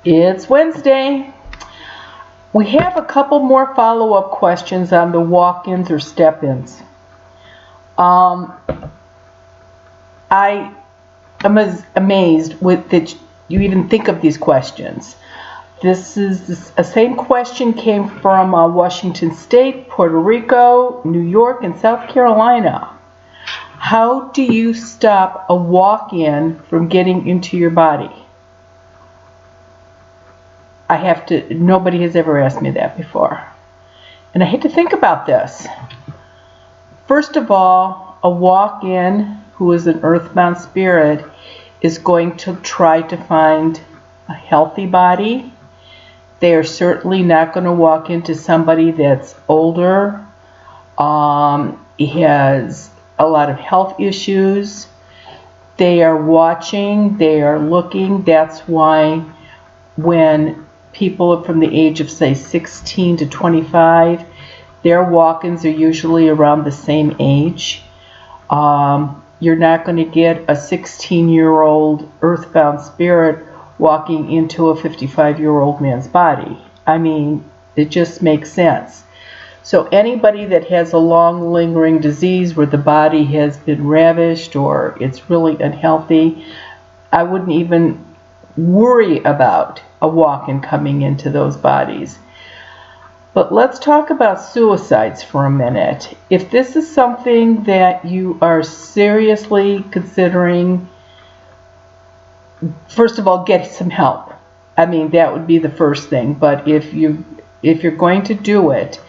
It's Wednesday. We have a couple more follow-up questions on the walk-ins or step-ins. I am amazed that you even think of these questions. The same question came from Washington State, Puerto Rico, New York, and South Carolina. How do you stop a walk-in from getting into your body? Nobody has ever asked me that before. And I had to think about this. First of all, a walk-in who is an earthbound spirit is going to try to find a healthy body. They are certainly not going to walk into somebody that's older, has a lot of health issues. They are watching, they are looking. That's why when people from the age of, say, 16 to 25, their walk-ins are usually around the same age. You're not going to get a 16-year-old earthbound spirit walking into a 55-year-old man's body. I mean, it just makes sense. So anybody that has a long lingering disease where the body has been ravished or it's really unhealthy, I wouldn't even worry about a walk-in coming into those bodies. But let's talk about suicides for a minute. If this is something that you are seriously considering, first of all, get some help. I mean, that would be the first thing. But if you're going to do it,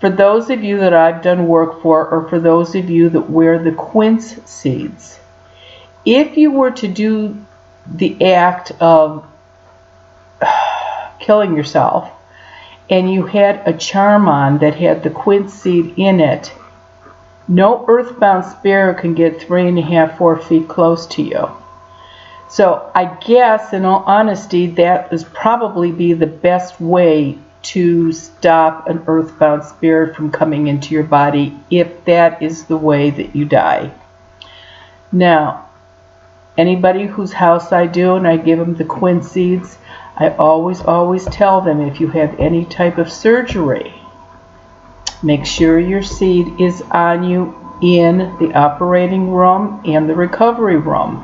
for those of you that I've done work for, or for those of you that wear the quince seeds, if you were to do the act of killing yourself and you had a charm on that had the quince seed in it, no earthbound spirit can get 3.5, 4 feet close to you. So I guess, in all honesty, that is probably be the best way to stop an earthbound spirit from coming into your body, if that is the way that you die. Now, anybody whose house I do and I give them the quince seeds, I always tell them, if you have any type of surgery, make sure your seed is on you in the operating room and the recovery room.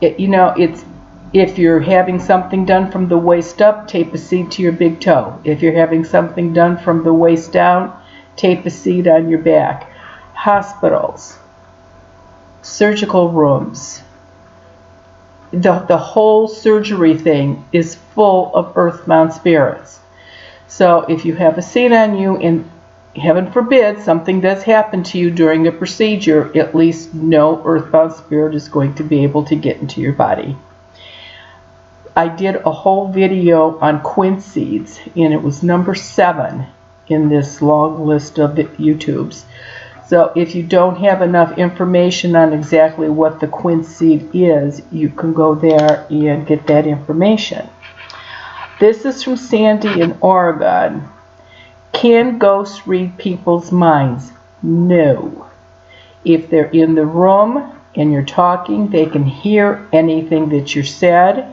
If you're having something done from the waist up, tape a seed to your big toe. If you're having something done from the waist down, tape a seed on your back. Hospitals, surgical rooms, the whole surgery thing is full of earthbound spirits. So if you have a seed on you, and heaven forbid something does happen to you during a procedure, at least no earthbound spirit is going to be able to get into your body. I did a whole video on quince seeds, and it was number 7 in this long list of YouTubes. So if you don't have enough information on exactly what the quince seed is, you can go there and get that information. This is from Sandy in Oregon. Can ghosts read people's minds? No. If they're in the room and you're talking, they can hear anything that you said,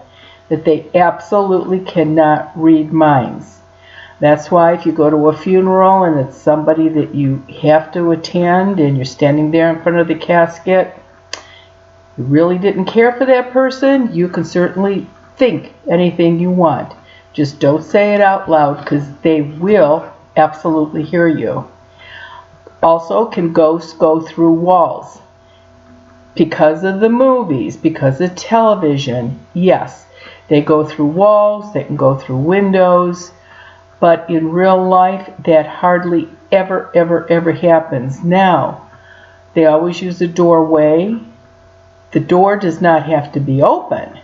that they absolutely cannot read minds. That's why if you go to a funeral and it's somebody that you have to attend and you're standing there in front of the casket, you really didn't care for that person, you can certainly think anything you want. Just don't say it out loud, because they will absolutely hear you. Also, can ghosts go through walls? Because of the movies, because of television, yes. They go through walls, they can go through windows, but in real life, that hardly ever happens. Now, they always use a doorway. The door does not have to be open,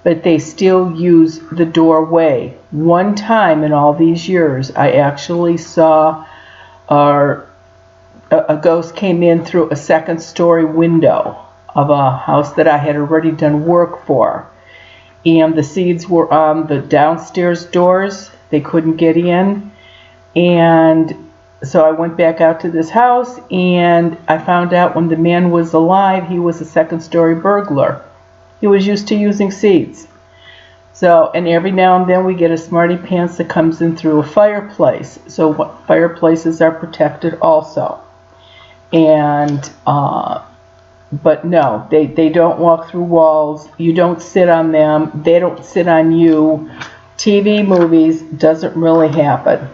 but they still use the doorway. One time in all these years, I actually saw a ghost came in through a second-story window of a house that I had already done work for. And the seeds were on the downstairs doors. They couldn't get in. And so I went back out to this house, and I found out when the man was alive, he was a second-story burglar. He was used to using seeds. So, and every now and then we get a smarty pants that comes in through a fireplace. So fireplaces are protected also. And, but no, they don't walk through walls. You don't sit on them. They don't sit on you. TV, movies, doesn't really happen.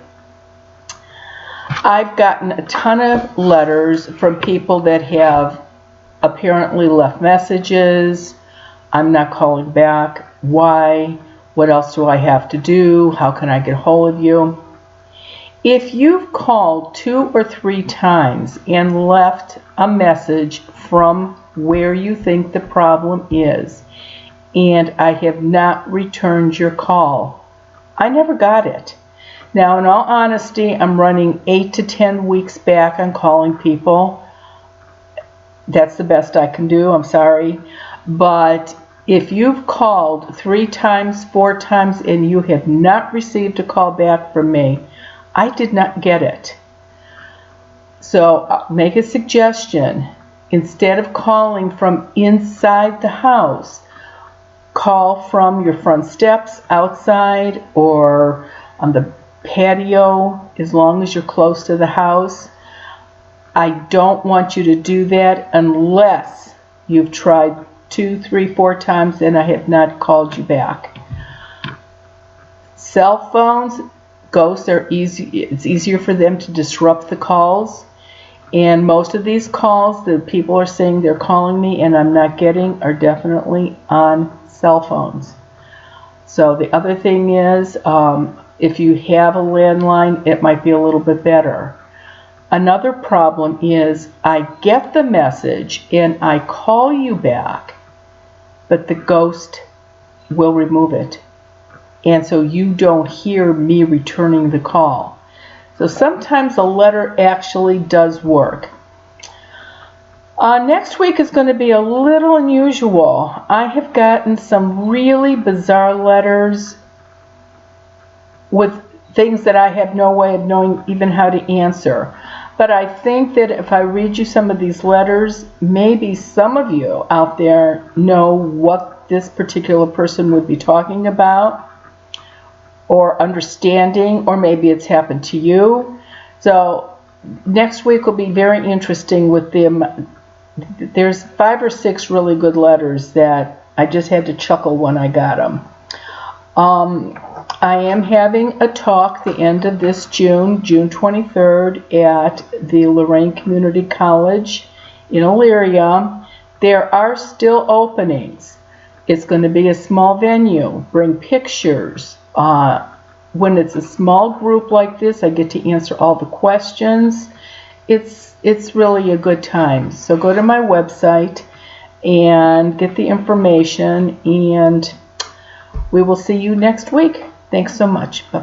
I've gotten a ton of letters from people that have apparently left messages. I'm not calling back. Why? What else do I have to do? How can I get hold of you? If you've called 2 or 3 times and left a message from where you think the problem is, and I have not returned your call, I never got it. Now, in all honesty, I'm running 8 to 10 weeks back on calling people. That's the best I can do. I'm sorry. But if you've called 3 times, 4 times, and you have not received a call back from me, I did not get it. So I'll make a suggestion. Instead of calling from inside the house, call from your front steps, outside, or on the patio, as long as you're close to the house. I don't want you to do that unless you've tried 2, 3, 4 times and I have not called you back. Cell phones, ghosts are easy. It's easier for them to disrupt the calls. And most of these calls that people are saying they're calling me and I'm not getting are definitely on cell phones. So the other thing is, if you have a landline, it might be a little bit better. Another problem is I get the message and I call you back, but the ghost will remove it. And so you don't hear me returning the call. So sometimes a letter actually does work. Next week is going to be a little unusual. I have gotten some really bizarre letters with things that I have no way of knowing even how to answer. But I think that if I read you some of these letters, maybe some of you out there know what this particular person would be talking about or understanding, or maybe it's happened to you. So next week will be very interesting with them. There's 5 or 6 really good letters that I just had to chuckle when I got them. I am having a talk the end of this June 23rd, at the Lorraine Community College in Elyria. There are still openings. It's going to be a small venue. Bring pictures. When it's a small group like this, I get to answer all the questions. It's really a good time. So go to my website and get the information, and we will see you next week. Thanks so much. Bye.